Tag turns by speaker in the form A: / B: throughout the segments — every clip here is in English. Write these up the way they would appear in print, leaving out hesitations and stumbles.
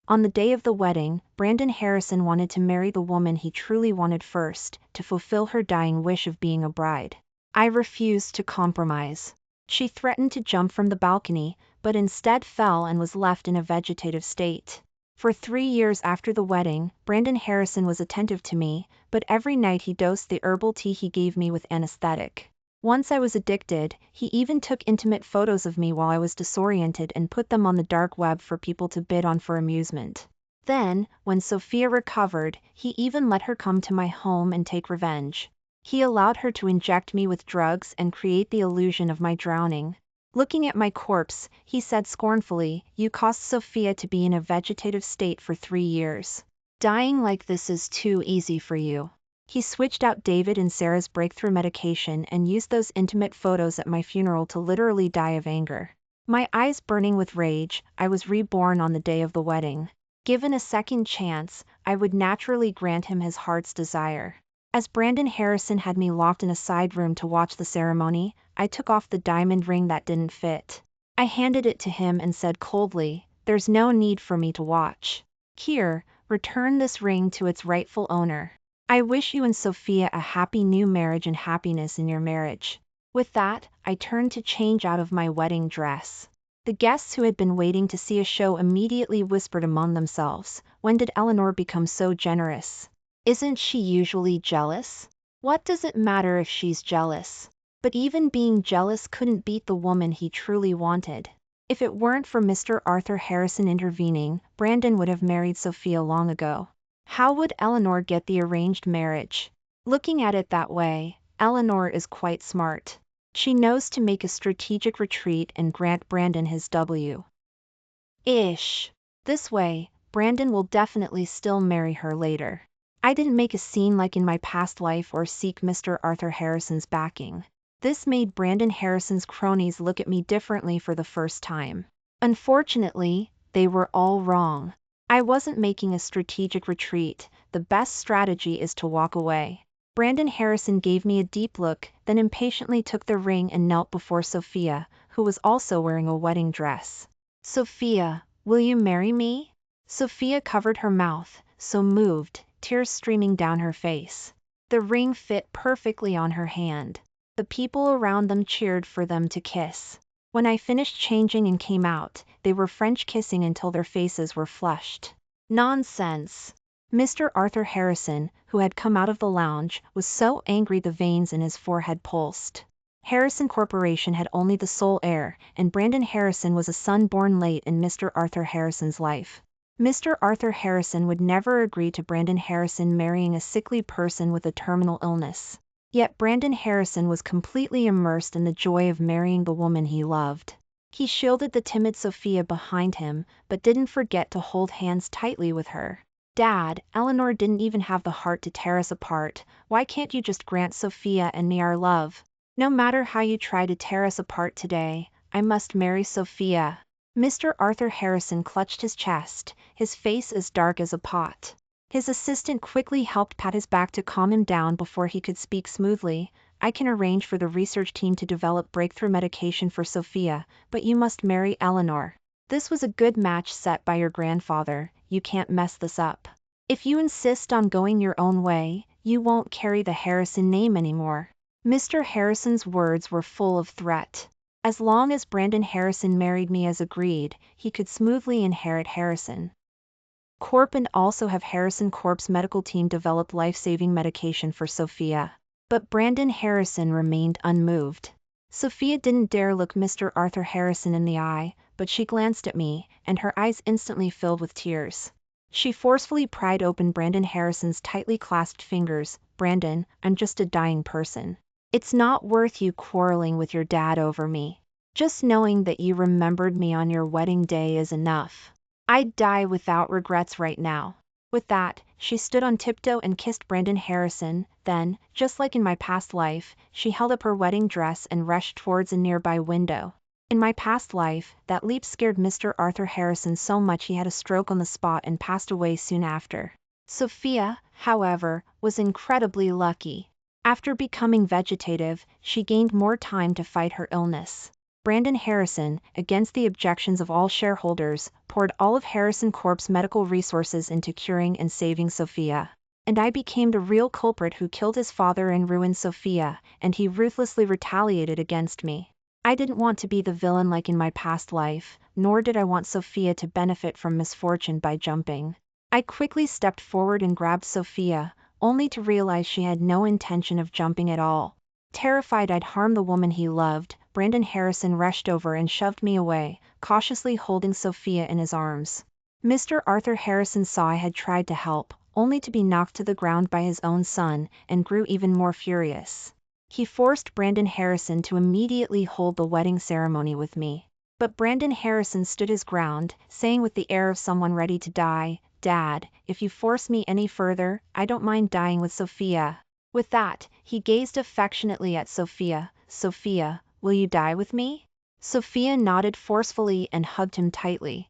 A: On the day of the wedding, Brandon Harrison wanted to marry the woman he truly wanted first, to fulfill her dying wish of being a bride. I refused to compromise. She threatened to jump from the balcony, but instead fell and was left in a vegetative state. For 3 years after the wedding, Brandon Harrison was attentive to me, but every night he dosed the herbal tea he gave me with anesthetic. Once I was addicted, he even took intimate photos of me while I was disoriented and put them on the dark web for people to bid on for amusement. Then, when Sophia recovered, he even let her come to my home and take revenge. He allowed her to inject me with drugs and create the illusion of my drowning. Looking at my corpse, he said scornfully, "You caused Sophia to be in a vegetative state for 3 years. Dying like this is too easy for you." He switched out David and Sarah's breakthrough medication and used those intimate photos at my funeral to literally die of anger. My eyes burning with rage, I was reborn on the day of the wedding. Given a second chance, I would naturally grant him his heart's desire. As Brandon Harrison had me locked in a side room to watch the ceremony, I took off the diamond ring that didn't fit. I handed it to him and said coldly, "There's no need for me to watch. Here, return this ring to its rightful owner. I wish you and Sophia a happy new marriage and happiness in your marriage." With that, I turned to change out of my wedding dress. The guests who had been waiting to see a show immediately whispered among themselves, "When did Eleanor become so generous? Isn't she usually jealous? What does it matter if she's jealous?" But even being jealous couldn't beat the woman he truly wanted. If it weren't for Mr. Arthur Harrison intervening, Brandon would have married Sophia long ago. How would Eleanor get the arranged marriage? Looking at it that way, Eleanor is quite smart. She knows to make a strategic retreat and grant Brandon his wish. This way, Brandon will definitely still marry her later. I didn't make a scene like in my past life or seek Mr. Arthur Harrison's backing. This made Brandon Harrison's cronies look at me differently for the first time. Unfortunately, they were all wrong. I wasn't making a strategic retreat. The best strategy is to walk away. Brandon Harrison gave me a deep look, then impatiently took the ring and knelt before Sophia, who was also wearing a wedding dress. "Sophia, will you marry me?" Sophia covered her mouth, so moved, tears streaming down her face. The ring fit perfectly on her hand. The people around them cheered for them to kiss. When I finished changing and came out, they were French kissing until their faces were flushed. Nonsense! Mr. Arthur Harrison, who had come out of the lounge, was so angry the veins in his forehead pulsed. Harrison Corporation had only the sole heir, and Brandon Harrison was a son born late in Mr. Arthur Harrison's life. Mr. Arthur Harrison would never agree to Brandon Harrison marrying a sickly person with a terminal illness. Yet Brandon Harrison was completely immersed in the joy of marrying the woman he loved. He shielded the timid Sophia behind him, but didn't forget to hold hands tightly with her. "Dad, Eleanor didn't even have the heart to tear us apart. Why can't you just grant Sophia and me our love? No matter how you try to tear us apart today, I must marry Sophia." Mr. Arthur Harrison clutched his chest, his face as dark as a pot. His assistant quickly helped pat his back to calm him down before he could speak smoothly. "I can arrange for the research team to develop breakthrough medication for Sophia, but you must marry Eleanor. This was a good match set by your grandfather. You can't mess this up. If you insist on going your own way, you won't carry the Harrison name anymore." Mr. Harrison's words were full of threat. As long as Brandon Harrison married me as agreed, he could smoothly inherit Harrison Corp and also have Harrison Corp's medical team develop life-saving medication for Sophia. But Brandon Harrison remained unmoved. Sophia didn't dare look Mr. Arthur Harrison in the eye, but she glanced at me, and her eyes instantly filled with tears. She forcefully pried open Brandon Harrison's tightly clasped fingers. "Brandon, I'm just a dying person. It's not worth you quarreling with your dad over me. Just knowing that you remembered me on your wedding day is enough. I'd die without regrets right now." With that, she stood on tiptoe and kissed Brandon Harrison, then, just like in my past life, she held up her wedding dress and rushed towards a nearby window. In my past life, that leap scared Mr. Arthur Harrison so much he had a stroke on the spot and passed away soon after. Sophia, however, was incredibly lucky. After becoming vegetative, she gained more time to fight her illness. Brandon Harrison, against the objections of all shareholders, poured all of Harrison Corp's medical resources into curing and saving Sophia. And I became the real culprit who killed his father and ruined Sophia, and he ruthlessly retaliated against me. I didn't want to be the villain like in my past life, nor did I want Sophia to benefit from misfortune by jumping. I quickly stepped forward and grabbed Sophia, only to realize she had no intention of jumping at all. Terrified I'd harm the woman he loved, Brandon Harrison rushed over and shoved me away, cautiously holding Sophia in his arms. Mr. Arthur Harrison saw I had tried to help, only to be knocked to the ground by his own son, and grew even more furious. He forced Brandon Harrison to immediately hold the wedding ceremony with me. But Brandon Harrison stood his ground, saying with the air of someone ready to die, "Dad, if you force me any further, I don't mind dying with Sophia." With that, he gazed affectionately at Sophia. "Sophia, will you die with me?" Sophia nodded forcefully and hugged him tightly.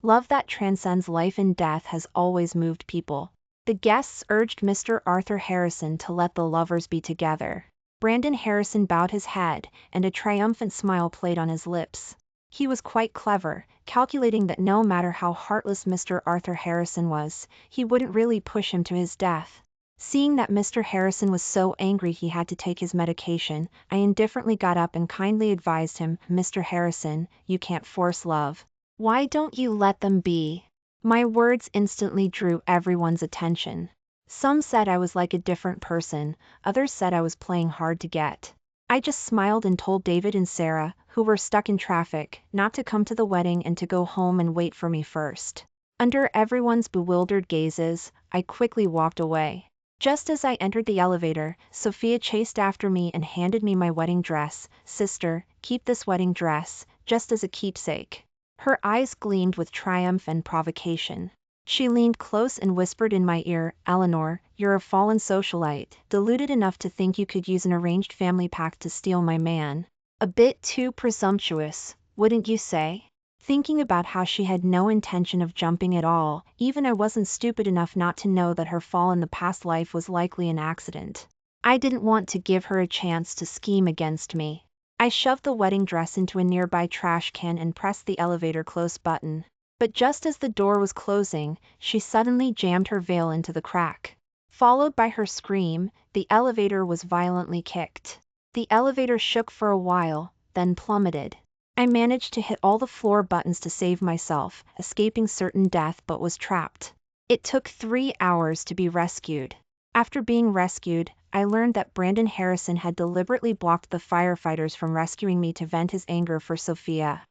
A: Love that transcends life and death has always moved people. The guests urged Mr. Arthur Harrison to let the lovers be together. Brandon Harrison bowed his head, and a triumphant smile played on his lips. He was quite clever, calculating that no matter how heartless Mr. Arthur Harrison was, he wouldn't really push him to his death. Seeing that Mr. Harrison was so angry he had to take his medication, I indifferently got up and kindly advised him, "Mr. Harrison, you can't force love. Why don't you let them be?" My words instantly drew everyone's attention. Some said I was like a different person, others said I was playing hard to get. I just smiled and told David and Sarah, who were stuck in traffic, not to come to the wedding and to go home and wait for me first. Under everyone's bewildered gazes, I quickly walked away. Just as I entered the elevator, Sophia chased after me and handed me my wedding dress. "Sister, keep this wedding dress, just as a keepsake." Her eyes gleamed with triumph and provocation. She leaned close and whispered in my ear, "Eleanor, you're a fallen socialite, deluded enough to think you could use an arranged family pact to steal my man. A bit too presumptuous, wouldn't you say?" Thinking about how she had no intention of jumping at all, even I wasn't stupid enough not to know that her fall in the past life was likely an accident. I didn't want to give her a chance to scheme against me. I shoved the wedding dress into a nearby trash can and pressed the elevator close button. But just as the door was closing, she suddenly jammed her veil into the crack. Followed by her scream, the elevator was violently kicked. The elevator shook for a while, then plummeted. I managed to hit all the floor buttons to save myself, escaping certain death, but was trapped. It took 3 hours to be rescued. After being rescued, I learned that Brandon Harrison had deliberately blocked the firefighters from rescuing me to vent his anger for Sophia.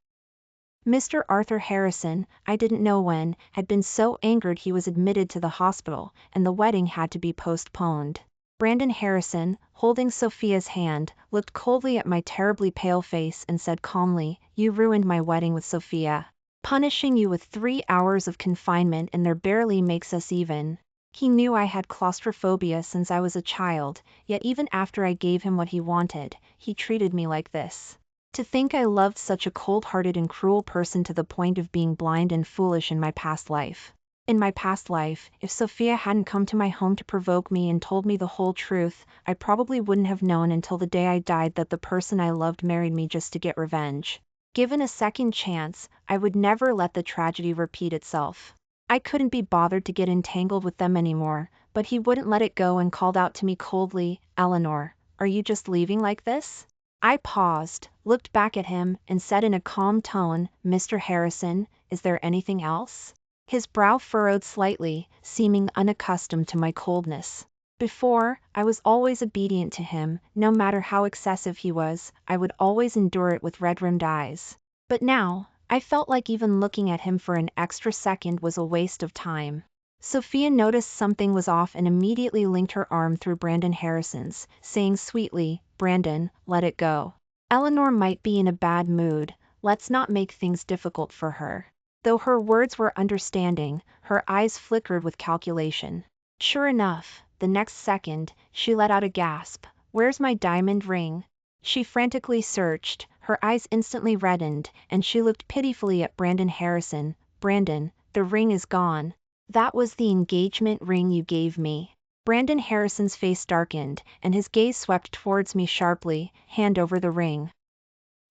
A: Mr. Arthur Harrison, I didn't know when, had been so angered he was admitted to the hospital, and the wedding had to be postponed. Brandon Harrison, holding Sophia's hand, looked coldly at my terribly pale face and said calmly, "You ruined my wedding with Sophia. Punishing you with 3 hours of confinement and there barely makes us even." He knew I had claustrophobia since I was a child, yet even after I gave him what he wanted, he treated me like this. To think I loved such a cold-hearted and cruel person to the point of being blind and foolish in my past life. In my past life, if Sophia hadn't come to my home to provoke me and told me the whole truth, I probably wouldn't have known until the day I died that the person I loved married me just to get revenge. Given a second chance, I would never let the tragedy repeat itself. I couldn't be bothered to get entangled with them anymore, but he wouldn't let it go and called out to me coldly, "Eleanor, are you just leaving like this?" I paused, looked back at him, and said in a calm tone, "Mr. Harrison, is there anything else?" His brow furrowed slightly, seeming unaccustomed to my coldness. Before, I was always obedient to him, no matter how excessive he was, I would always endure it with red-rimmed eyes. But now, I felt like even looking at him for an extra second was a waste of time. Sophia noticed something was off and immediately linked her arm through Brandon Harrison's, saying sweetly, "Brandon, let it go. Eleanor might be in a bad mood, let's not make things difficult for her." Though her words were understanding, her eyes flickered with calculation. Sure enough, the next second, she let out a gasp, "Where's my diamond ring?" She frantically searched, her eyes instantly reddened, and she looked pitifully at Brandon Harrison. "Brandon, the ring is gone. That was the engagement ring you gave me." Brandon Harrison's face darkened, and his gaze swept towards me sharply, hand over the ring.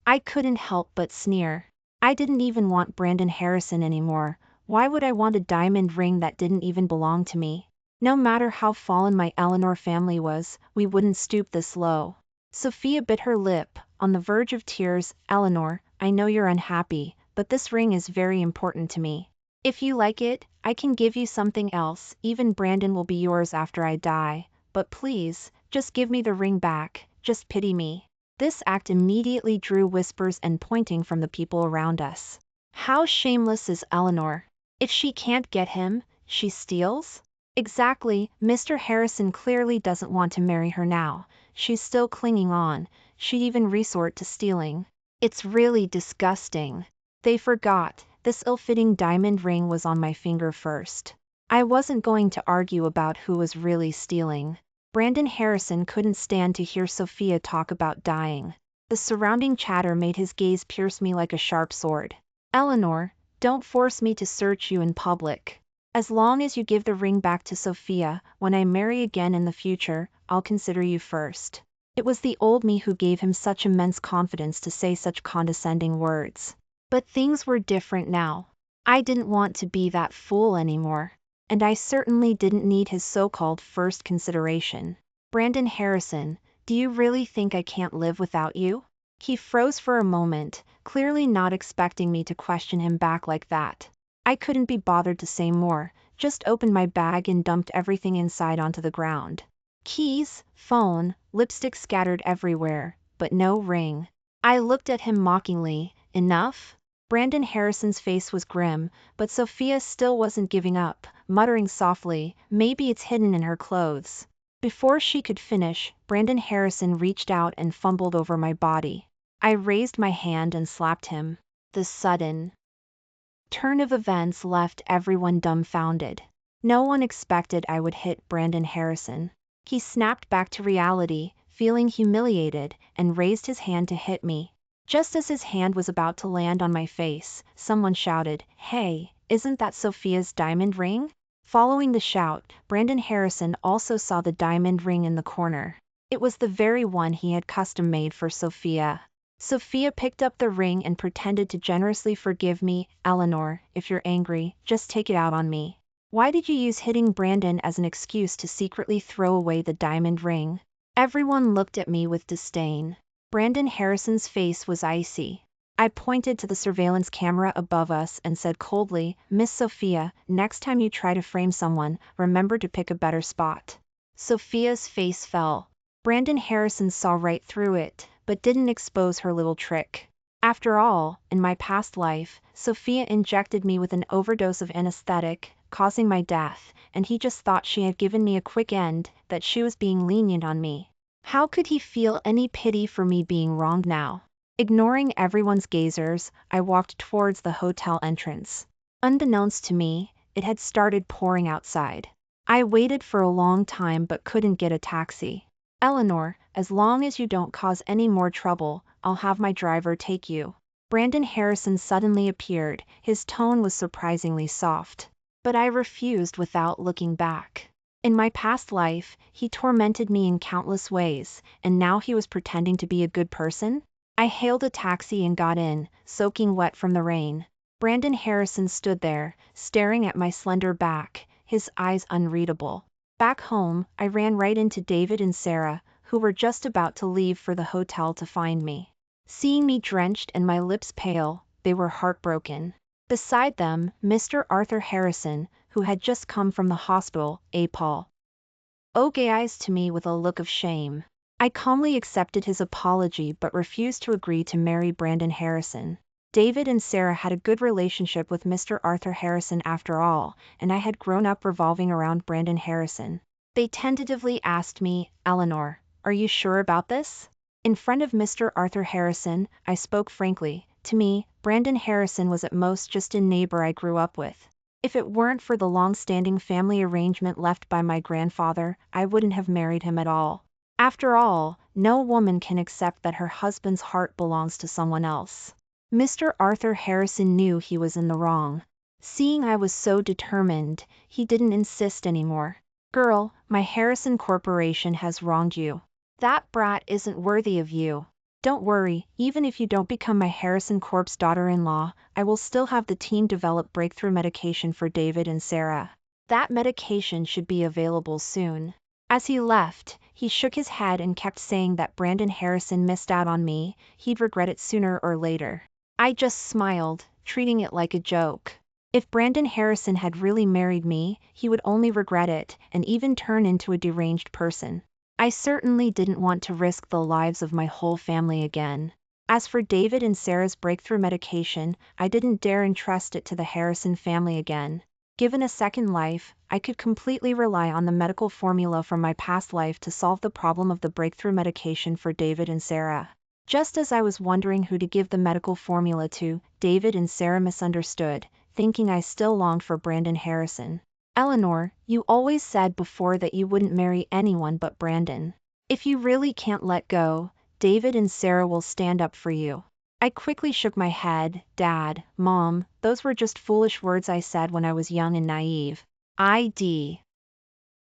A: I couldn't help but sneer. I didn't even want Brandon Harrison anymore. Why would I want a diamond ring that didn't even belong to me? No matter how fallen my Eleanor family was, we wouldn't stoop this low. Sophia bit her lip, on the verge of tears. Eleanor, I know you're unhappy, but this ring is very important to me. If you like it, I can give you something else. Even Brandon will be yours after I die. But please, just give me the ring back. Just pity me. This act immediately drew whispers and pointing from the people around us. How shameless is Eleanor? If she can't get him, she steals? Exactly, Mr. Harrison clearly doesn't want to marry her now. She's still clinging on. She'd even resort to stealing. It's really disgusting. They forgot, this ill-fitting diamond ring was on my finger first. I wasn't going to argue about who was really stealing. Brandon Harrison couldn't stand to hear Sophia talk about dying. The surrounding chatter made his gaze pierce me like a sharp sword. Eleanor, don't force me to search you in public. As long as you give the ring back to Sophia, when I marry again in the future, I'll consider you first. It was the old me who gave him such immense confidence to say such condescending words. But things were different now. I didn't want to be that fool anymore. And I certainly didn't need his so-called first consideration. Brandon Harrison, do you really think I can't live without you? He froze for a moment, clearly not expecting me to question him back like that. I couldn't be bothered to say more, just opened my bag and dumped everything inside onto the ground. Keys, phone, lipstick scattered everywhere, but no ring. I looked at him mockingly. Enough? Brandon Harrison's face was grim, but Sophia still wasn't giving up, muttering softly, maybe it's hidden in her clothes. Before she could finish, Brandon Harrison reached out and fumbled over my body. I raised my hand and slapped him. The sudden turn of events left everyone dumbfounded. No one expected I would hit Brandon Harrison. He snapped back to reality, feeling humiliated, and raised his hand to hit me. Just as his hand was about to land on my face, someone shouted, "Hey, isn't that Sophia's diamond ring?" Following the shout, Brandon Harrison also saw the diamond ring in the corner. It was the very one he had custom-made for Sophia. Sophia picked up the ring and pretended to generously forgive me. Eleanor, if you're angry, just take it out on me. Why did you use hitting Brandon as an excuse to secretly throw away the diamond ring? Everyone looked at me with disdain. Brandon Harrison's face was icy. I pointed to the surveillance camera above us and said coldly, Miss Sophia, next time you try to frame someone, remember to pick a better spot. Sophia's face fell. Brandon Harrison saw right through it, but didn't expose her little trick. After all, in my past life, Sophia injected me with an overdose of anesthetic, causing my death, and he just thought she had given me a quick end, that she was being lenient on me. How could he feel any pity for me being wronged now? Ignoring everyone's gazers, I walked towards the hotel entrance. Unbeknownst to me, it had started pouring outside. I waited for a long time but couldn't get a taxi. Eleanor, as long as you don't cause any more trouble, I'll have my driver take you. Brandon Harrison suddenly appeared, his tone was surprisingly soft. But I refused without looking back. In my past life, he tormented me in countless ways, and now he was pretending to be a good person? I hailed a taxi and got in, soaking wet from the rain. Brandon Harrison stood there, staring at my slender back, his eyes unreadable. Back home, I ran right into David and Sarah, who were just about to leave for the hotel to find me. Seeing me drenched and my lips pale, they were heartbroken. Beside them, Mr. Arthur Harrison, who had just come from the hospital, apologized to me with a look of shame. I calmly accepted his apology but refused to agree to marry Brandon Harrison. David and Sarah had a good relationship with Mr. Arthur Harrison after all, and I had grown up revolving around Brandon Harrison. They tentatively asked me, Eleanor, are you sure about this? In front of Mr. Arthur Harrison, I spoke frankly. To me, Brandon Harrison was at most just a neighbor I grew up with. If it weren't for the long-standing family arrangement left by my grandfather, I wouldn't have married him at all. After all, no woman can accept that her husband's heart belongs to someone else. Mr. Arthur Harrison knew he was in the wrong. Seeing I was so determined, he didn't insist anymore. Girl, my Harrison Corporation has wronged you. That brat isn't worthy of you. Don't worry, even if you don't become my Harrison Corp's daughter-in-law, I will still have the team develop breakthrough medication for David and Sarah. That medication should be available soon. As he left, he shook his head and kept saying that Brandon Harrison missed out on me, he'd regret it sooner or later. I just smiled, treating it like a joke. If Brandon Harrison had really married me, he would only regret it and even turn into a deranged person. I certainly didn't want to risk the lives of my whole family again. As for David and Sarah's breakthrough medication, I didn't dare entrust it to the Harrison family again. Given a second life, I could completely rely on the medical formula from my past life to solve the problem of the breakthrough medication for David and Sarah. Just as I was wondering who to give the medical formula to, David and Sarah misunderstood, thinking I still longed for Brandon Harrison. Eleanor, you always said before that you wouldn't marry anyone but Brandon. If you really can't let go, David and Sarah will stand up for you. I quickly shook my head. Dad, Mom, those were just foolish words I said when I was young and naive. I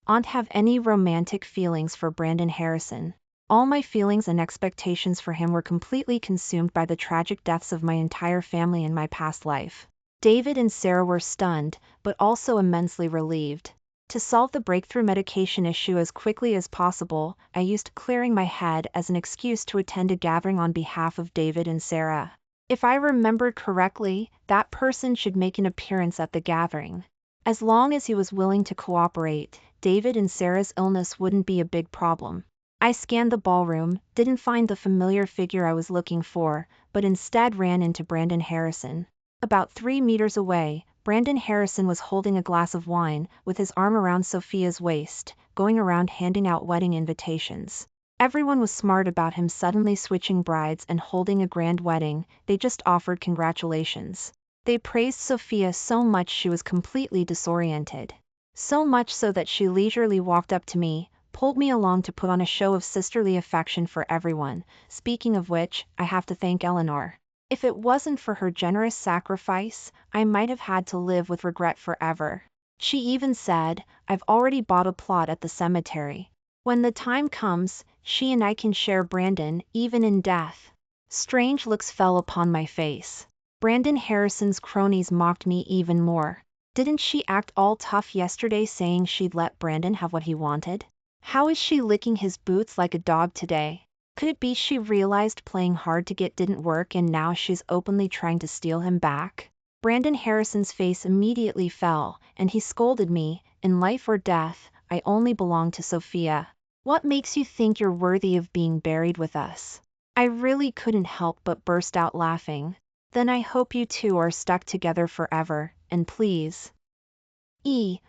A: don't have any romantic feelings for Brandon Harrison. All my feelings and expectations for him were completely consumed by the tragic deaths of my entire family in my past life. David and Sarah were stunned, but also immensely relieved. To solve the breakthrough medication issue as quickly as possible, I used clearing my head as an excuse to attend a gathering on behalf of David and Sarah. If I remembered correctly, that person should make an appearance at the gathering. As long as he was willing to cooperate, David and Sarah's illness wouldn't be a big problem. I scanned the ballroom, didn't find the familiar figure I was looking for, but instead ran into Brandon Harrison. About 3 meters away, Brandon Harrison was holding a glass of wine, with his arm around Sophia's waist, going around handing out wedding invitations. Everyone was smart about him suddenly switching brides and holding a grand wedding, they just offered congratulations. They praised Sophia so much she was completely disoriented. So much so that she leisurely walked up to me, pulled me along to put on a show of sisterly affection for everyone. Speaking of which, I have to thank Eleanor. If it wasn't for her generous sacrifice, I might have had to live with regret forever. She even said, I've already bought a plot at the cemetery. When the time comes, she and I can share Brandon, even in death. Strange looks fell upon my face. Brandon Harrison's cronies mocked me even more. Didn't she act all tough yesterday saying she'd let Brandon have what he wanted? How is she licking his boots like a dog today? Could it be she realized playing hard to get didn't work and now she's openly trying to steal him back? Brandon Harrison's face immediately fell, and he scolded me, in life or death, I only belong to Sophia. What makes you think you're worthy of being buried with us? I really couldn't help but burst out laughing. Then I hope you two are stuck together forever, and please,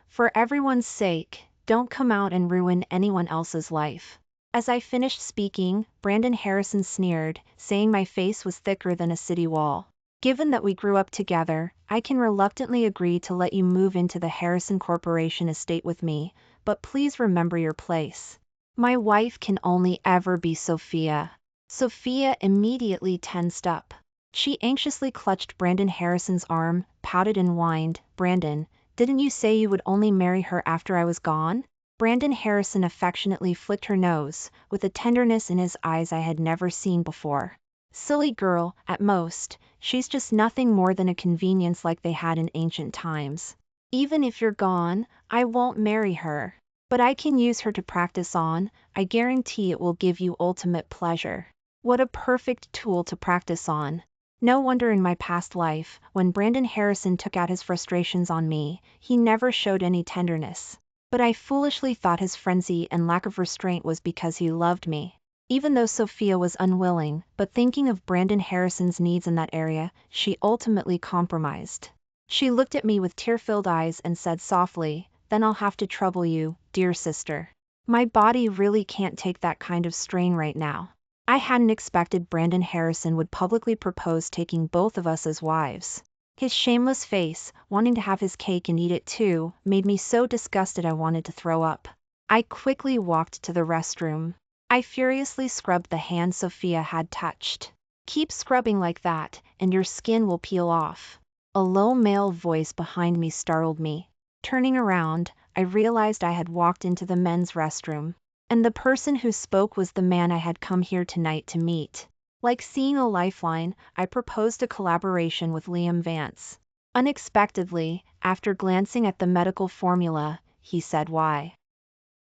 A: for everyone's sake, don't come out and ruin anyone else's life. As I finished speaking, Brandon Harrison sneered, saying my face was thicker than a city wall. Given that we grew up together, I can reluctantly agree to let you move into the Harrison Corporation estate with me, but please remember your place. My wife can only ever be Sophia. Sophia immediately tensed up. She anxiously clutched Brandon Harrison's arm, pouted and whined, Brandon, didn't you say you would only marry her after I was gone? Brandon Harrison affectionately flicked her nose, with a tenderness in his eyes I had never seen before. Silly girl, at most, she's just nothing more than a convenience like they had in ancient times. Even if you're gone, I won't marry her. But I can use her to practice on, I guarantee it will give you ultimate pleasure. What a perfect tool to practice on. No wonder in my past life, when Brandon Harrison took out his frustrations on me, he never showed any tenderness. But I foolishly thought his frenzy and lack of restraint was because he loved me. Even though Sophia was unwilling, but thinking of Brandon Harrison's needs in that area, she ultimately compromised. She looked at me with tear-filled eyes and said softly, then I'll have to trouble you, dear sister. My body really can't take that kind of strain right now. I hadn't expected Brandon Harrison would publicly propose taking both of us as wives. His shameless face, wanting to have his cake and eat it too, made me so disgusted I wanted to throw up. I quickly walked to the restroom. I furiously scrubbed the hand Sophia had touched. Keep scrubbing like that, and your skin will peel off. A low male voice behind me startled me. Turning around, I realized I had walked into the men's restroom. And the person who spoke was the man I had come here tonight to meet. Like seeing a lifeline, I proposed a collaboration with Liam Vance. Unexpectedly, after glancing at the medical formula, he said why.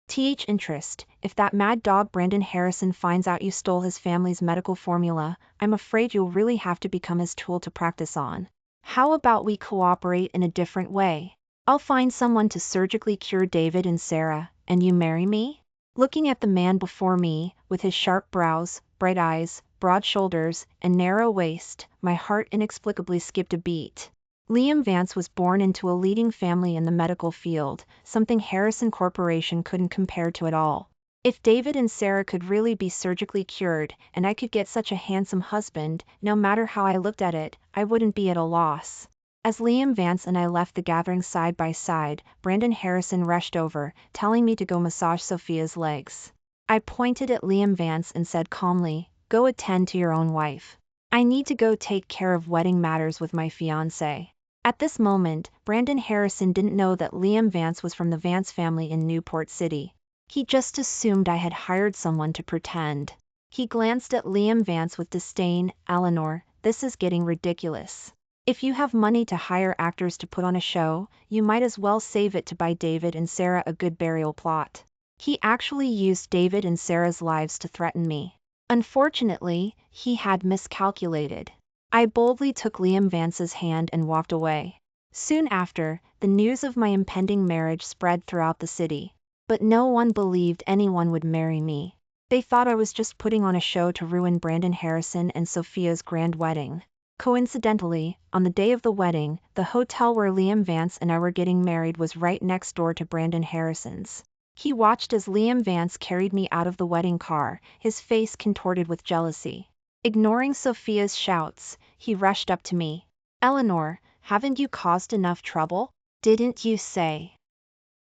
A: Th interest, if that mad dog Brandon Harrison finds out you stole his family's medical formula, I'm afraid you'll really have to become his tool to practice on. How about we cooperate in a different way? I'll find someone to surgically cure David and Sarah, and you marry me? Looking at the man before me, with his sharp brows, bright eyes, broad shoulders, and narrow waist, my heart inexplicably skipped a beat. Liam Vance was born into a leading family in the medical field, something Harrison Corporation couldn't compare to at all. If David and Sarah could really be surgically cured, and I could get such a handsome husband, no matter how I looked at it, I wouldn't be at a loss. As Liam Vance and I left the gathering side by side, Brandon Harrison rushed over, telling me to go massage Sophia's legs. I pointed at Liam Vance and said calmly, "Go attend to your own wife. I need to go take care of wedding matters with my fiancé." At this moment, Brandon Harrison didn't know that Liam Vance was from the Vance family in Newport City. He just assumed I had hired someone to pretend. He glanced at Liam Vance with disdain. "Eleanor, this is getting ridiculous. If you have money to hire actors to put on a show, you might as well save it to buy David and Sarah a good burial plot." He actually used David and Sarah's lives to threaten me. Unfortunately, he had miscalculated. I boldly took Liam Vance's hand and walked away. Soon after, the news of my impending marriage spread throughout the city. But no one believed anyone would marry me. They thought I was just putting on a show to ruin Brandon Harrison and Sophia's grand wedding. Coincidentally, on the day of the wedding, the hotel where Liam Vance and I were getting married was right next door to Brandon Harrison's. He watched as Liam Vance carried me out of the wedding car, his face contorted with jealousy. Ignoring Sophia's shouts, he rushed up to me. "Eleanor, haven't you caused enough trouble? Didn't you say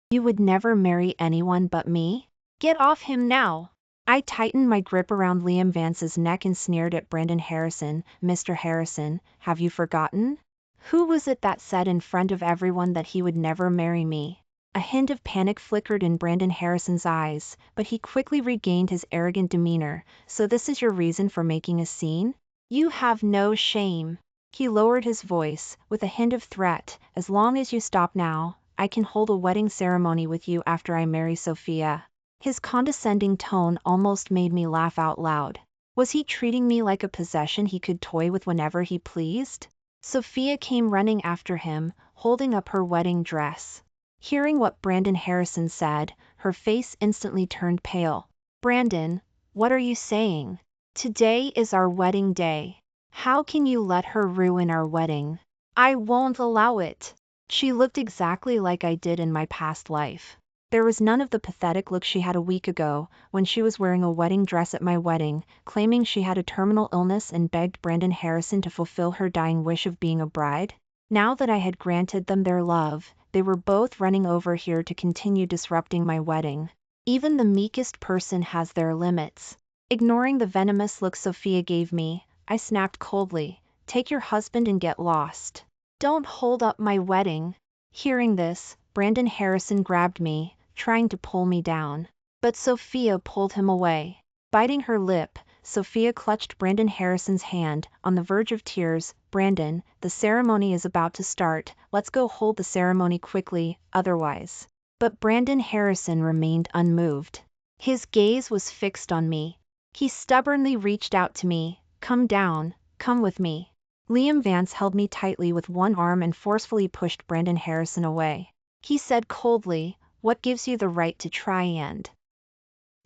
A: you would never marry anyone but me? Get off him now!" I tightened my grip around Liam Vance's neck and sneered at Brandon Harrison. "Mr. Harrison, have you forgotten? Who was it that said in front of everyone that he would never marry me?" A hint of panic flickered in Brandon Harrison's eyes, but he quickly regained his arrogant demeanor. "So this is your reason for making a scene? You have no shame." He lowered his voice, with a hint of threat. "As long as you stop now, I can hold a wedding ceremony with you after I marry Sophia." His condescending tone almost made me laugh out loud. Was he treating me like a possession he could toy with whenever he pleased? Sophia came running after him, holding up her wedding dress. Hearing what Brandon Harrison said, her face instantly turned pale. "Brandon, what are you saying? Today is our wedding day. How can you let her ruin our wedding? I won't allow it." She looked exactly like I did in my past life. There was none of the pathetic look she had a week ago, when she was wearing a wedding dress at my wedding, claiming she had a terminal illness and begged Brandon Harrison to fulfill her dying wish of being a bride. Now that I had granted them their love, they were both running over here to continue disrupting my wedding. Even the meekest person has their limits. Ignoring the venomous look Sophia gave me, I snapped coldly, "Take your husband and get lost. Don't hold up my wedding." Hearing this, Brandon Harrison grabbed me, trying to pull me down. But Sophia pulled him away. Biting her lip, Sophia clutched Brandon Harrison's hand, on the verge of tears. "Brandon, the ceremony is about to start. Let's go hold the ceremony quickly, otherwise." But Brandon Harrison remained unmoved. His gaze was fixed on me. He stubbornly reached out to me. "Come down, come with me." Liam Vance held me tightly with one arm and forcefully pushed Brandon Harrison away. He said coldly, "What gives you the right to try and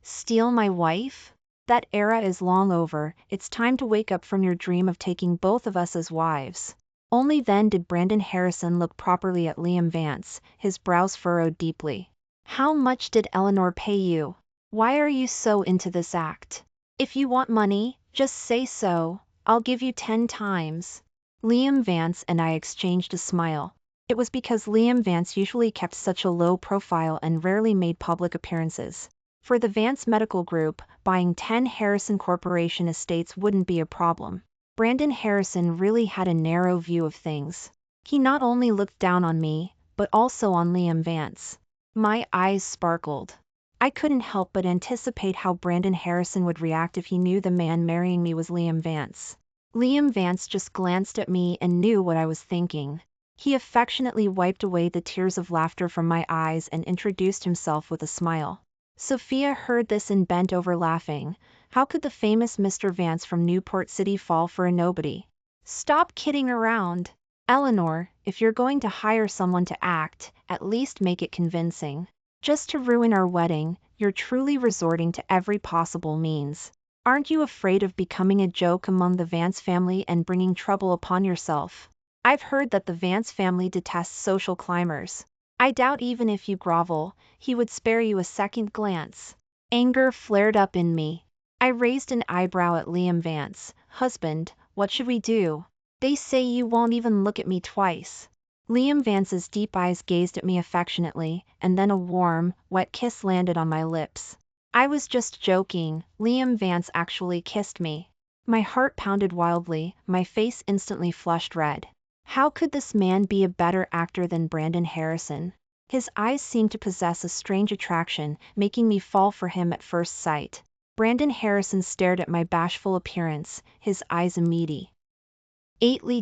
A: steal my wife? That era is long over. It's time to wake up from your dream of taking both of us as wives." Only then did Brandon Harrison look properly at Liam Vance, his brows furrowed deeply. "How much did Eleanor pay you? Why are you so into this act? If you want money, just say so. I'll give you 10 times. Liam Vance and I exchanged a smile. It was because Liam Vance usually kept such a low profile and rarely made public appearances. For the Vance Medical Group, buying 10 Harrison Corporation estates wouldn't be a problem. Brandon Harrison really had a narrow view of things. He not only looked down on me, but also on Liam Vance. My eyes sparkled. I couldn't help but anticipate how Brandon Harrison would react if he knew the man marrying me was Liam Vance. Liam Vance just glanced at me and knew what I was thinking. He affectionately wiped away the tears of laughter from my eyes and introduced himself with a smile. Sophia heard this and bent over laughing. How could the famous Mr. Vance from Newport City fall for a nobody? Stop kidding around. Eleanor, if you're going to hire someone to act, at least make it convincing. Just to ruin our wedding, you're truly resorting to every possible means. Aren't you afraid of becoming a joke among the Vance family and bringing trouble upon yourself? I've heard that the Vance family detests social climbers. I doubt even if you grovel, he would spare you a second glance. Anger flared up in me. I raised an eyebrow at Liam Vance. Husband, what should we do? They say you won't even look at me twice. Liam Vance's deep eyes gazed at me affectionately, and then a warm, wet kiss landed on my lips. I was just joking. Liam Vance actually kissed me. My heart pounded wildly, my face instantly flushed red. How could this man be a better actor than Brandon Harrison? His eyes seemed to possess a strange attraction, making me fall for him at first sight. Brandon Harrison stared at my bashful appearance, his eyes immediately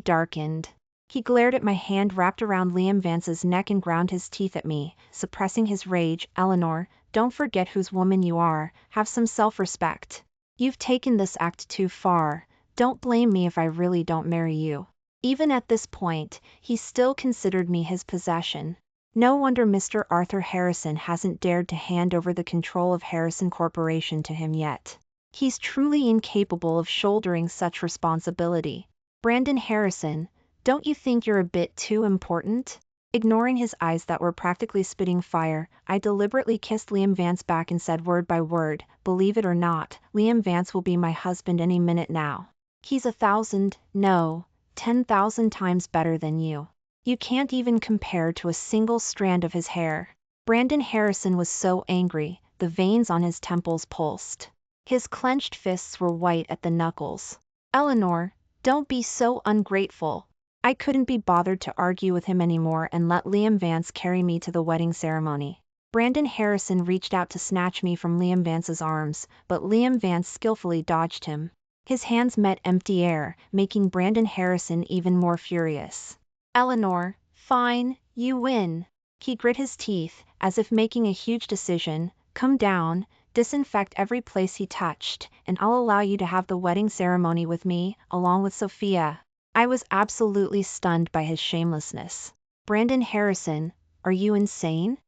A: darkened. He glared at my hand wrapped around Liam Vance's neck and ground his teeth at me, suppressing his rage. Eleanor, don't forget whose woman you are, have some self-respect. You've taken this act too far. Don't blame me if I really don't marry you. Even at this point, he still considered me his possession. No wonder Mr. Arthur Harrison hasn't dared to hand over the control of Harrison Corporation to him yet. He's truly incapable of shouldering such responsibility. Brandon Harrison, don't you think you're a bit too important? Ignoring his eyes that were practically spitting fire, I deliberately kissed Liam Vance back and said word by word, believe it or not, Liam Vance will be my husband any minute now. He's 1,000, no, 10,000 times better than you. You can't even compare to a single strand of his hair. Brandon Harrison was so angry, the veins on his temples pulsed. His clenched fists were white at the knuckles. Eleanor, don't be so ungrateful. I couldn't be bothered to argue with him anymore and let Liam Vance carry me to the wedding ceremony. Brandon Harrison reached out to snatch me from Liam Vance's arms, but Liam Vance skillfully dodged him. His hands met empty air, making Brandon Harrison even more furious. Eleanor, fine, you win. He grit his teeth, as if making a huge decision. Come down, disinfect every place he touched, and I'll allow you to have the wedding ceremony with me, along with Sophia. I was absolutely stunned by his shamelessness. Brandon Harrison, are you insane?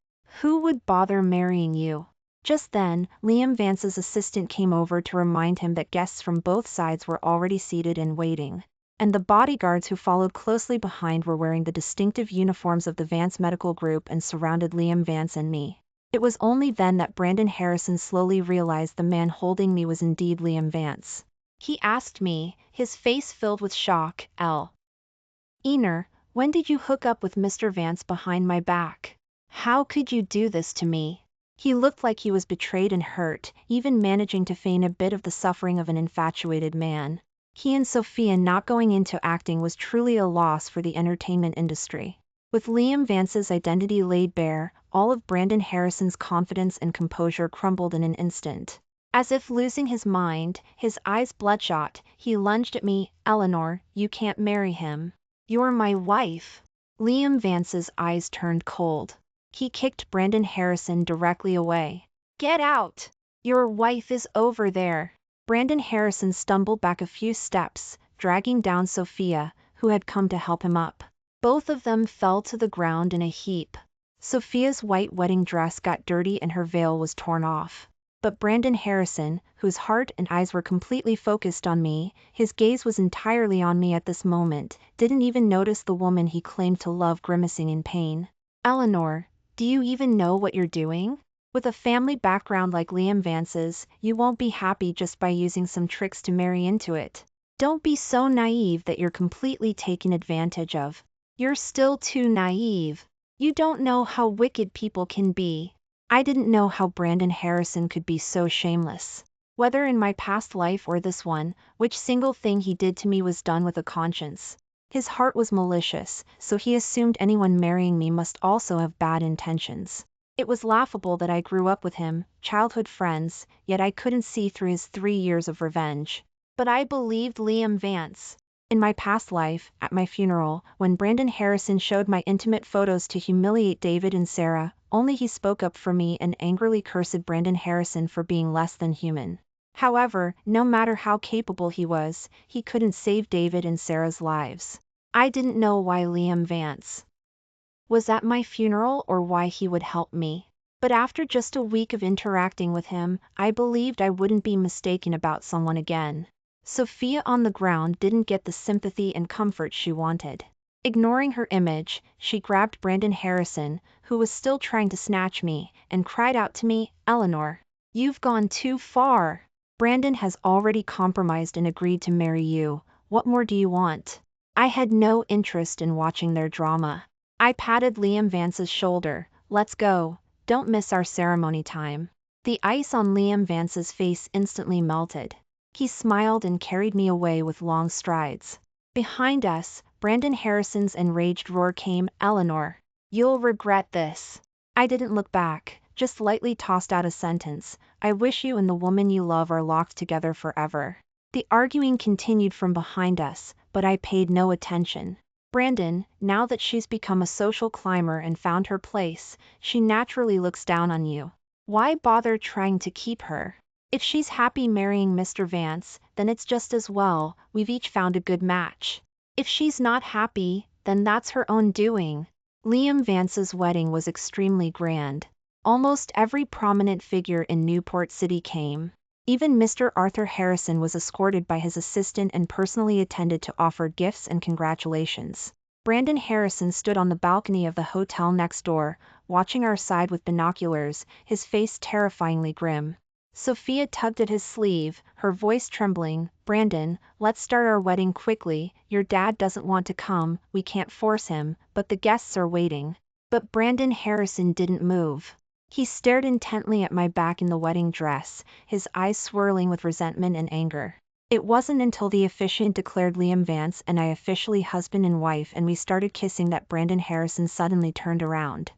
A: Who would bother marrying you? Just then, Liam Vance's assistant came over to remind him that guests from both sides were already seated and waiting. And the bodyguards who followed closely behind were wearing the distinctive uniforms of the Vance Medical Group and surrounded Liam Vance and me. It was only then that Brandon Harrison slowly realized the man holding me was indeed Liam Vance. He asked me, his face filled with shock, Ener, when did you hook up with Mr. Vance behind my back? How could you do this to me? He looked like he was betrayed and hurt, even managing to feign a bit of the suffering of an infatuated man. He and Sophia not going into acting was truly a loss for the entertainment industry. With Liam Vance's identity laid bare, all of Brandon Harrison's confidence and composure crumbled in an instant. As if losing his mind, his eyes bloodshot, he lunged at me. Eleanor, you can't marry him. You're my wife. Liam Vance's eyes turned cold. He kicked Brandon Harrison directly away. Get out! Your wife is over there. Brandon Harrison stumbled back a few steps, dragging down Sophia, who had come to help him up. Both of them fell to the ground in a heap. Sophia's white wedding dress got dirty and her veil was torn off. But Brandon Harrison, whose heart and eyes were completely focused on me, his gaze was entirely on me at this moment, didn't even notice the woman he claimed to love grimacing in pain. Eleanor, do you even know what you're doing? With a family background like Liam Vance's, you won't be happy just by using some tricks to marry into it. Don't be so naive that you're completely taken advantage of. You're still too naive. You don't know how wicked people can be. I didn't know how Brandon Harrison could be so shameless. Whether in my past life or this one, which single thing he did to me was done with a conscience. His heart was malicious, so he assumed anyone marrying me must also have bad intentions. It was laughable that I grew up with him, childhood friends, yet I couldn't see through his 3 years of revenge. But I believed Liam Vance. In my past life, at my funeral, when Brandon Harrison showed my intimate photos to humiliate David and Sarah, only he spoke up for me and angrily cursed Brandon Harrison for being less than human. However, no matter how capable he was, he couldn't save David and Sarah's lives. I didn't know why Liam Vance was at my funeral or why he would help me. But after just a week of interacting with him, I believed I wouldn't be mistaken about someone again. Sophia on the ground didn't get the sympathy and comfort she wanted. Ignoring her image, she grabbed Brandon Harrison, who was still trying to snatch me, and cried out to me, "Eleanor, you've gone too far. Brandon has already compromised and agreed to marry you. What more do you want?" I had no interest in watching their drama. I patted Liam Vance's shoulder. "Let's go. Don't miss our ceremony time." The ice on Liam Vance's face instantly melted. He smiled and carried me away with long strides. Behind us, Brandon Harrison's enraged roar came, "Eleanor, you'll regret this." I didn't look back, just lightly tossed out a sentence, "I wish you and the woman you love are locked together forever." The arguing continued from behind us, but I paid no attention. "Brandon, now that she's become a social climber and found her place, she naturally looks down on you. Why bother trying to keep her? If she's happy marrying Mr. Vance, then it's just as well, we've each found a good match. If she's not happy, then that's her own doing." Liam Vance's wedding was extremely grand. Almost every prominent figure in Newport City came. Even Mr. Arthur Harrison was escorted by his assistant and personally attended to offer gifts and congratulations. Brandon Harrison stood on the balcony of the hotel next door, watching our side with binoculars, his face terrifyingly grim. Sophia tugged at his sleeve, her voice trembling, "Brandon, let's start our wedding quickly. Your dad doesn't want to come, we can't force him, but the guests are waiting." But Brandon Harrison didn't move. He stared intently at my back in the wedding dress, his eyes swirling with resentment and anger. It wasn't until the officiant declared Liam Vance and I officially husband and wife and we started kissing that Brandon Harrison suddenly turned around,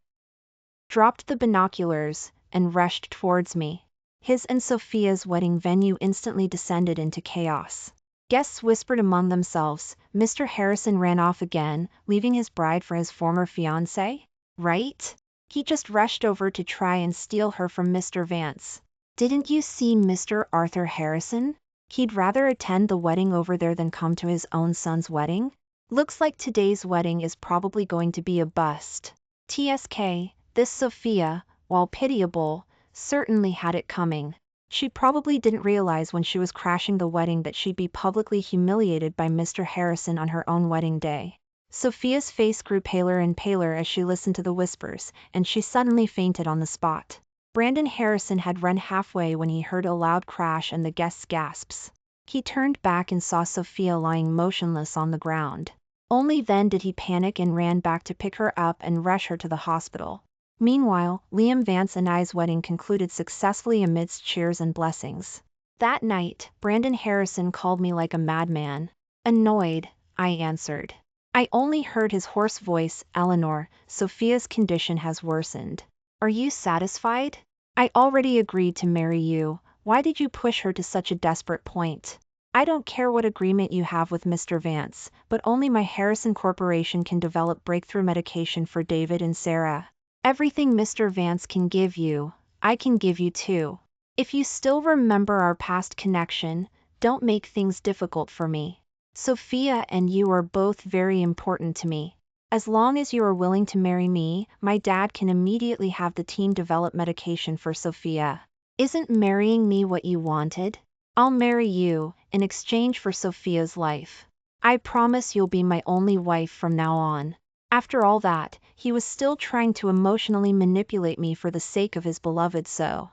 A: dropped the binoculars, and rushed towards me. His and Sophia's wedding venue instantly descended into chaos. Guests whispered among themselves. Mr. Harrison ran off again, leaving his bride for his former fiancé? Right? He just rushed over to try and steal her from Mr. Vance. Didn't you see Mr. Arthur Harrison? He'd rather attend the wedding over there than come to his own son's wedding? Looks like today's wedding is probably going to be a bust. TSK, this Sophia, while pitiable, certainly had it coming. She probably didn't realize when she was crashing the wedding that she'd be publicly humiliated by Mr. Harrison on her own wedding day. Sophia's face grew paler and paler as she listened to the whispers, and she suddenly fainted on the spot. Brandon Harrison had run halfway when he heard a loud crash and the guests' gasps. He turned back and saw Sophia lying motionless on the ground. Only then did he panic and ran back to pick her up and rush her to the hospital. Meanwhile, Liam Vance and I's wedding concluded successfully amidst cheers and blessings. That night, Brandon Harrison called me like a madman. Annoyed, I answered. I only heard his hoarse voice, "Eleanor, Sophia's condition has worsened. Are you satisfied? I already agreed to marry you. Why did you push her to such a desperate point? I don't care what agreement you have with Mr. Vance, but only my Harrison Corporation can develop breakthrough medication for David and Sarah. Everything Mr. Vance can give you, I can give you too. If you still remember our past connection, don't make things difficult for me. Sophia and you are both very important to me. As long as you are willing to marry me, my dad can immediately have the team develop medication for Sophia. Isn't marrying me what you wanted? I'll marry you, in exchange for Sophia's life. I promise you'll be my only wife from now on." After all that, he was still trying to emotionally manipulate me for the sake of his beloved Sophia.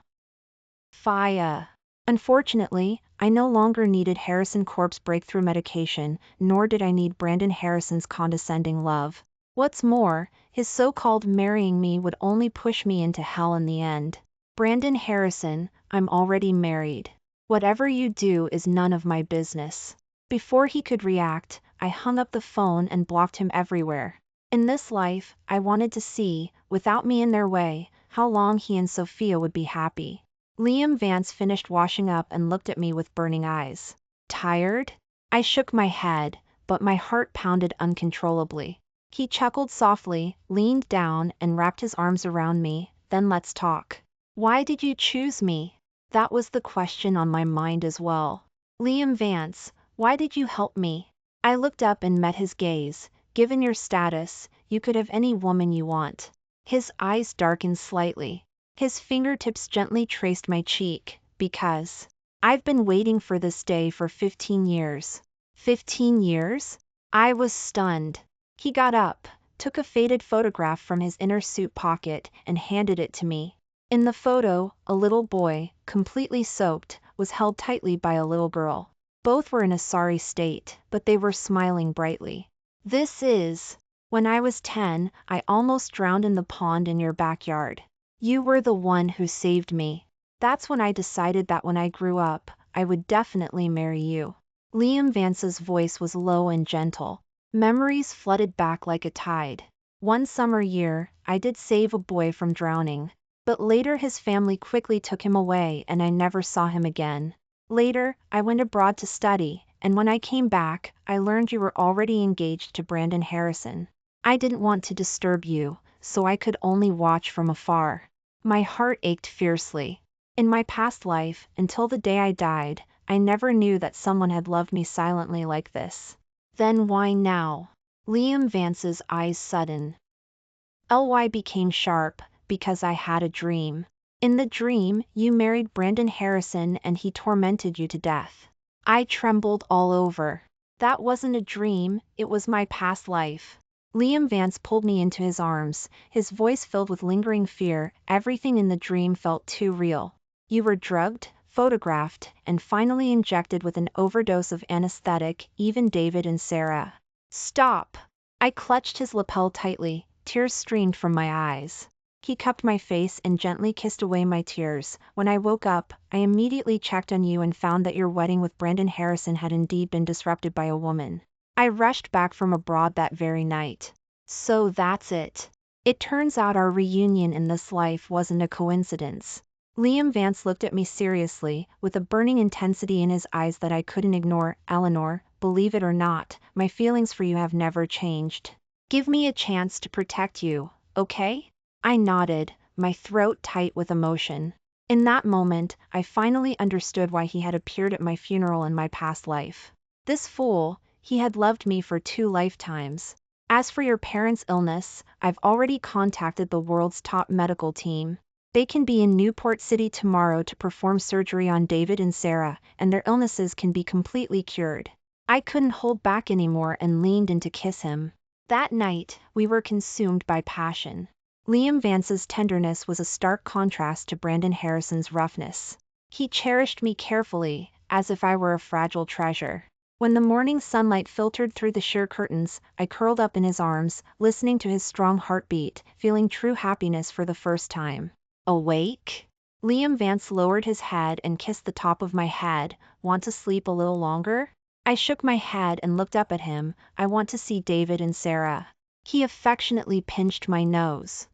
A: Unfortunately, I no longer needed Harrison Corp's breakthrough medication, nor did I need Brandon Harrison's condescending love. What's more, his so-called marrying me would only push me into hell in the end. "Brandon Harrison, I'm already married. Whatever you do is none of my business." Before he could react, I hung up the phone and blocked him everywhere. In this life, I wanted to see, without me in their way, how long he and Sophia would be happy. Liam Vance finished washing up and looked at me with burning eyes. Tired? I shook my head, but my heart pounded uncontrollably. He chuckled softly, leaned down, and wrapped his arms around me. Then let's talk. Why did you choose me? That was the question on my mind as well. Liam Vance, why did you help me? I looked up and met his gaze. Given your status, you could have any woman you want. His eyes darkened slightly. His fingertips gently traced my cheek. Because I've been waiting for this day for 15 years. 15 years? I was stunned. He got up, took a faded photograph from his inner suit pocket, and handed it to me. In the photo, a little boy, completely soaked, was held tightly by a little girl. Both were in a sorry state, but they were smiling brightly. This is... When I was 10, I almost drowned in the pond in your backyard. You were the one who saved me. That's when I decided that when I grew up, I would definitely marry you. Liam Vance's voice was low and gentle. Memories flooded back like a tide. One summer year, I did save a boy from drowning. But later his family quickly took him away and I never saw him again. Later, I went abroad to study, and when I came back, I learned you were already engaged to Brandon Harrison. I didn't want to disturb you, so I could only watch from afar. My heart ached fiercely. In my past life, until the day I died, I never knew that someone had loved me silently like this. Then why now? Liam Vance's eyes suddened. Ly became sharp, because I had a dream. In the dream, you married Brandon Harrison and he tormented you to death. I trembled all over. That wasn't a dream, it was my past life. Liam Vance pulled me into his arms, his voice filled with lingering fear. Everything in the dream felt too real. You were drugged, photographed, and finally injected with an overdose of anesthetic. Even David and Sarah. Stop! I clutched his lapel tightly, tears streamed from my eyes. He cupped my face and gently kissed away my tears. When I woke up, I immediately checked on you and found that your wedding with Brandon Harrison had indeed been disrupted by a woman. I rushed back from abroad that very night. So that's it. It turns out our reunion in this life wasn't a coincidence. Liam Vance looked at me seriously, with a burning intensity in his eyes that I couldn't ignore. Eleanor, believe it or not, my feelings for you have never changed. Give me a chance to protect you, okay? I nodded, my throat tight with emotion. In that moment, I finally understood why he had appeared at my funeral in my past life. This fool, he had loved me for 2 lifetimes. As for your parents' illness, I've already contacted the world's top medical team. They can be in Newport City tomorrow to perform surgery on David and Sarah, and their illnesses can be completely cured. I couldn't hold back anymore and leaned in to kiss him. That night, we were consumed by passion. Liam Vance's tenderness was a stark contrast to Brandon Harrison's roughness. He cherished me carefully, as if I were a fragile treasure. When the morning sunlight filtered through the sheer curtains, I curled up in his arms, listening to his strong heartbeat, feeling true happiness for the first time. Awake? Liam Vance lowered his head and kissed the top of my head. Want to sleep a little longer? I shook my head and looked up at him. I want to see David and Sarah. He affectionately pinched my nose.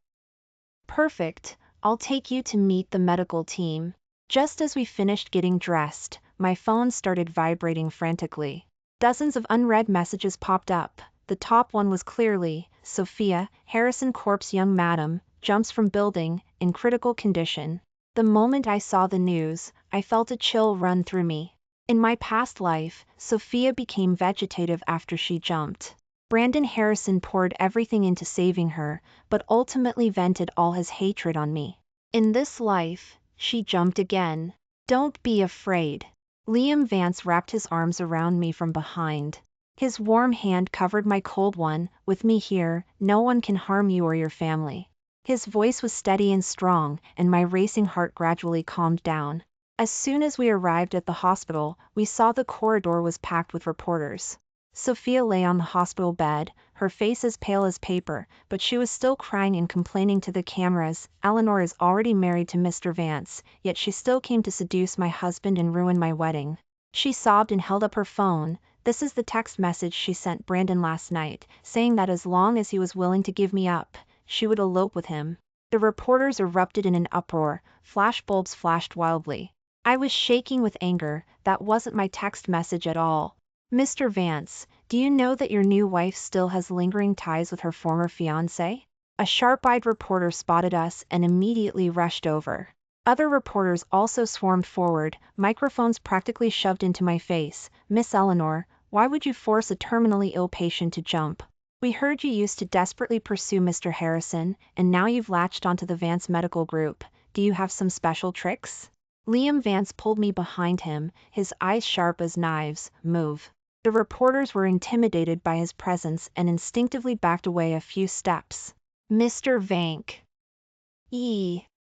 A: Perfect, I'll take you to meet the medical team. Just as we finished getting dressed, my phone started vibrating frantically. Dozens of unread messages popped up. The top one was clearly, Sophia, Harrison corpse young madam, jumps from building, in critical condition. The moment I saw the news, I felt a chill run through me. In my past life, Sophia became vegetative after she jumped. Brandon Harrison poured everything into saving her, but ultimately vented all his hatred on me. In this life, she jumped again. Don't be afraid. Liam Vance wrapped his arms around me from behind. His warm hand covered my cold one. With me here, no one can harm you or your family. His voice was steady and strong, and my racing heart gradually calmed down. As soon as we arrived at the hospital, we saw the corridor was packed with reporters. Sophia lay on the hospital bed, her face as pale as paper, but she was still crying and complaining to the cameras. Eleanor is already married to Mr. Vance, yet she still came to seduce my husband and ruin my wedding. She sobbed and held up her phone. This is the text message she sent Brandon last night, saying that as long as he was willing to give me up, she would elope with him. The reporters erupted in an uproar, flashbulbs flashed wildly. I was shaking with anger. That wasn't my text message at all. Mr. Vance, do you know that your new wife still has lingering ties with her former fiancé? A sharp-eyed reporter spotted us and immediately rushed over. Other reporters also swarmed forward, microphones practically shoved into my face. Miss Eleanor, why would you force a terminally ill patient to jump? We heard you used to desperately pursue Mr. Harrison, and now you've latched onto the Vance Medical Group. Do you have some special tricks? Liam Vance pulled me behind him, his eyes sharp as knives. Move. The reporters were intimidated by his presence and instinctively backed away a few steps. Mr. Vank.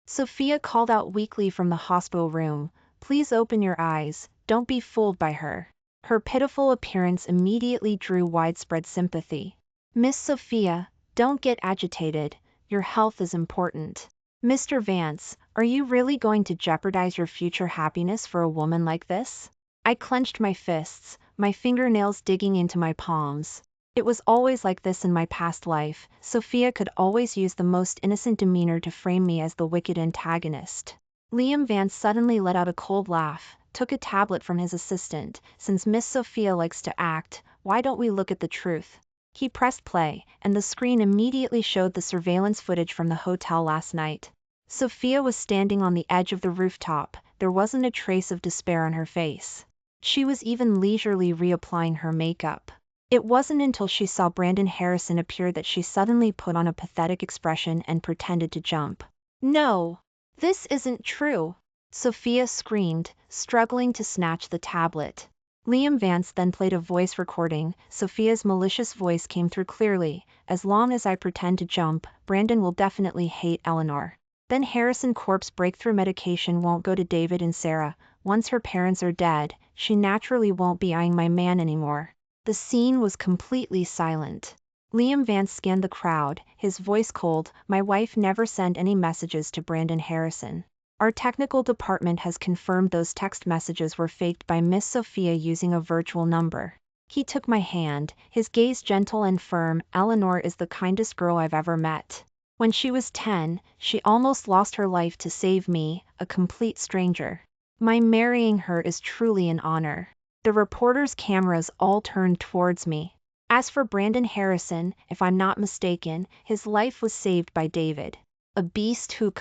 A: Sophia called out weakly from the hospital room. Please open your eyes, don't be fooled by her. Her pitiful appearance immediately drew widespread sympathy. Miss Sophia, don't get agitated, your health is important. Mr. Vance, are you really going to jeopardize your future happiness for a woman like this? I clenched my fists, my fingernails digging into my palms. It was always like this in my past life. Sophia could always use the most innocent demeanor to frame me as the wicked antagonist. Liam Vance suddenly let out a cold laugh, took a tablet from his assistant. Since Miss Sophia likes to act, why don't we look at the truth? He pressed play, and the screen immediately showed the surveillance footage from the hotel last night. Sophia was standing on the edge of the rooftop. There wasn't a trace of despair on her face. She was even leisurely reapplying her makeup. It wasn't until she saw Brandon Harrison appear that she suddenly put on a pathetic expression and pretended to jump. No! This isn't true! Sophia screamed, struggling to snatch the tablet. Liam Vance then played a voice recording. Sophia's malicious voice came through clearly. As long as I pretend to jump, Brandon will definitely hate Eleanor. Then Harrison Corp's breakthrough medication won't go to David and Sarah. Once her parents are dead, she naturally won't be eyeing my man anymore. The scene was completely silent. Liam Vance scanned the crowd, his voice cold. My wife never sent any messages to Brandon Harrison. Our technical department has confirmed those text messages were faked by Miss Sophia using a virtual number. He took my hand, his gaze gentle and firm. Eleanor is the kindest girl I've ever met. When she was 10, she almost lost her life to save me, a complete stranger. My marrying her is truly an honor. The reporters' cameras all turned towards me. As for Brandon Harrison, if I'm not mistaken, his life was saved by David. A beast who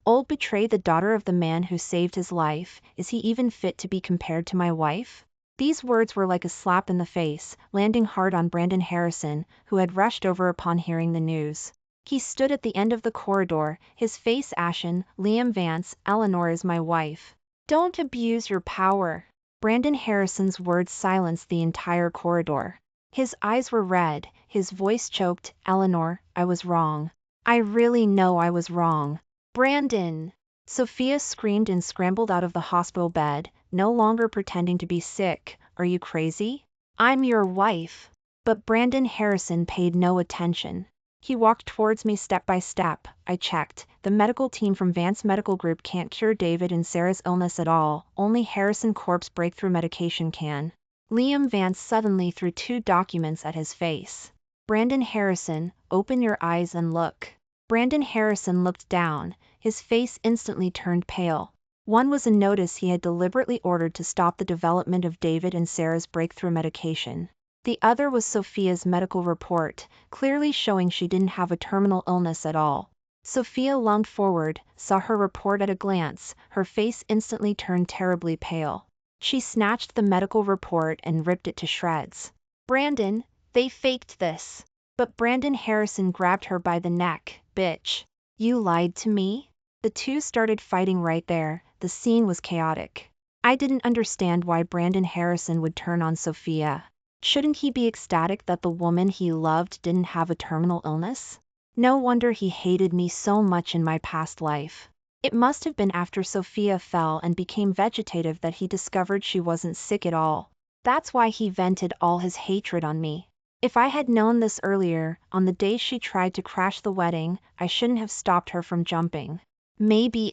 A: Old betray the daughter of the man who saved his life. Is he even fit to be compared to my wife? These words were like a slap in the face, landing hard on Brandon Harrison, who had rushed over upon hearing the news. He stood at the end of the corridor, his face ashen. Liam Vance, Eleanor is my wife. Don't abuse your power. Brandon Harrison's words silenced the entire corridor. His eyes were red, his voice choked. Eleanor, I was wrong. I really know I was wrong. Brandon! Sophia screamed and scrambled out of the hospital bed, no longer pretending to be sick. Are you crazy? I'm your wife. But Brandon Harrison paid no attention. He walked towards me step by step. I checked. The medical team from Vance Medical Group can't cure David and Sarah's illness at all. Only Harrison Corp's breakthrough medication can. Liam Vance suddenly threw 2 documents at his face. Brandon Harrison, open your eyes and look. Brandon Harrison looked down, his face instantly turned pale. One was a notice he had deliberately ordered to stop the development of David and Sarah's breakthrough medication. The other was Sophia's medical report, clearly showing she didn't have a terminal illness at all. Sophia lunged forward, saw her report at a glance, her face instantly turned terribly pale. She snatched the medical report and ripped it to shreds. Brandon, they faked this. But Brandon Harrison grabbed her by the neck. Bitch. You lied to me? The two started fighting right there. The scene was chaotic. I didn't understand why Brandon Harrison would turn on Sophia. Shouldn't he be ecstatic that the woman he loved didn't have a terminal illness? No wonder he hated me so much in my past life. It must have been after Sophia fell and became vegetative that he discovered she wasn't sick at all. That's why he vented all his hatred on me. If I had known this earlier, on the day she tried to crash the wedding, I shouldn't have stopped her from jumping. Maybe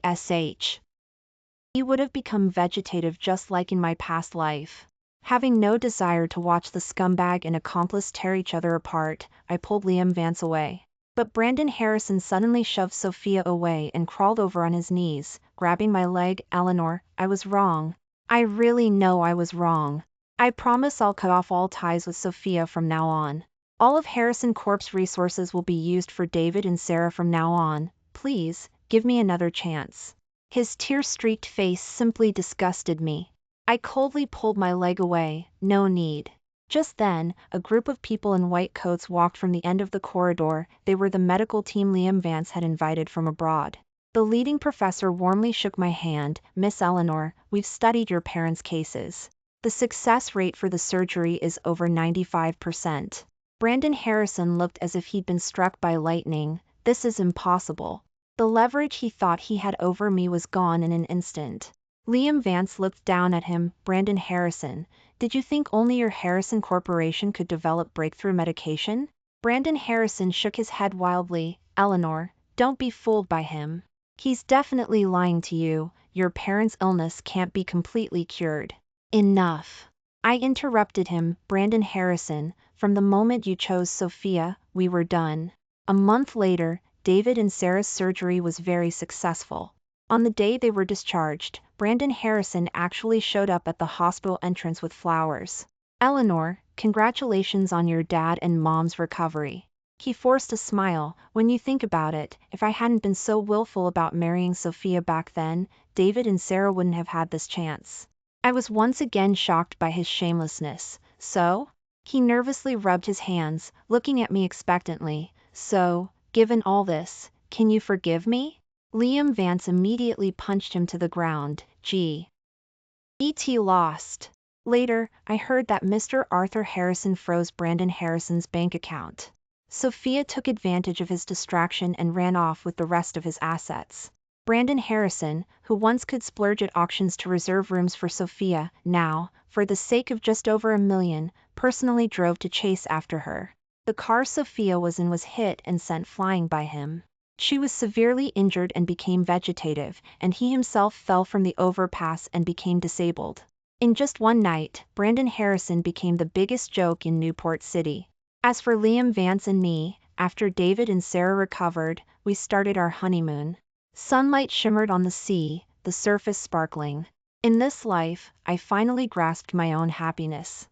A: he would have become vegetative just like in my past life. Having no desire to watch the scumbag and accomplice tear each other apart, I pulled Liam Vance away. But Brandon Harrison suddenly shoved Sophia away and crawled over on his knees, grabbing my leg. Eleanor, I was wrong. I really know I was wrong. I promise I'll cut off all ties with Sophia from now on. All of Harrison Corp's resources will be used for David and Sarah from now on. Please, give me another chance. His tear-streaked face simply disgusted me. I coldly pulled my leg away. No need. Just then, a group of people in white coats walked from the end of the corridor. They were the medical team Liam Vance had invited from abroad. The leading professor warmly shook my hand. Miss Eleanor, we've studied your parents' cases. The success rate for the surgery is over 95%. Brandon Harrison looked as if he'd been struck by lightning. This is impossible. The leverage he thought he had over me was gone in an instant. Liam Vance looked down at him. Brandon Harrison, did you think only your Harrison Corporation could develop breakthrough medication? Brandon Harrison shook his head wildly. Eleanor, don't be fooled by him. He's definitely lying to you. Your parents' illness can't be completely cured. Enough. I interrupted him. Brandon Harrison, from the moment you chose Sophia, we were done. A month later, David and Sarah's surgery was very successful. On the day they were discharged, Brandon Harrison actually showed up at the hospital entrance with flowers. Eleanor, congratulations on your dad and mom's recovery. He forced a smile. When you think about it, if I hadn't been so willful about marrying Sophia back then, David and Sarah wouldn't have had this chance. I was once again shocked by his shamelessness. So? He nervously rubbed his hands, looking at me expectantly. So, given all this, can you forgive me? Liam Vance immediately punched him to the ground. E.T. lost. Later, I heard that Mr. Arthur Harrison froze Brandon Harrison's bank account. Sophia took advantage of his distraction and ran off with the rest of his assets. Brandon Harrison, who once could splurge at auctions to reserve rooms for Sophia, now, for the sake of just over $1 million, personally drove to chase after her. The car Sophia was in was hit and sent flying by him. She was severely injured and became vegetative, and he himself fell from the overpass and became disabled. In just one night, Brandon Harrison became the biggest joke in Newport City. As for Liam Vance and me, after David and Sarah recovered, we started our honeymoon. Sunlight shimmered on the sea, the surface sparkling. In this life, I finally grasped my own happiness.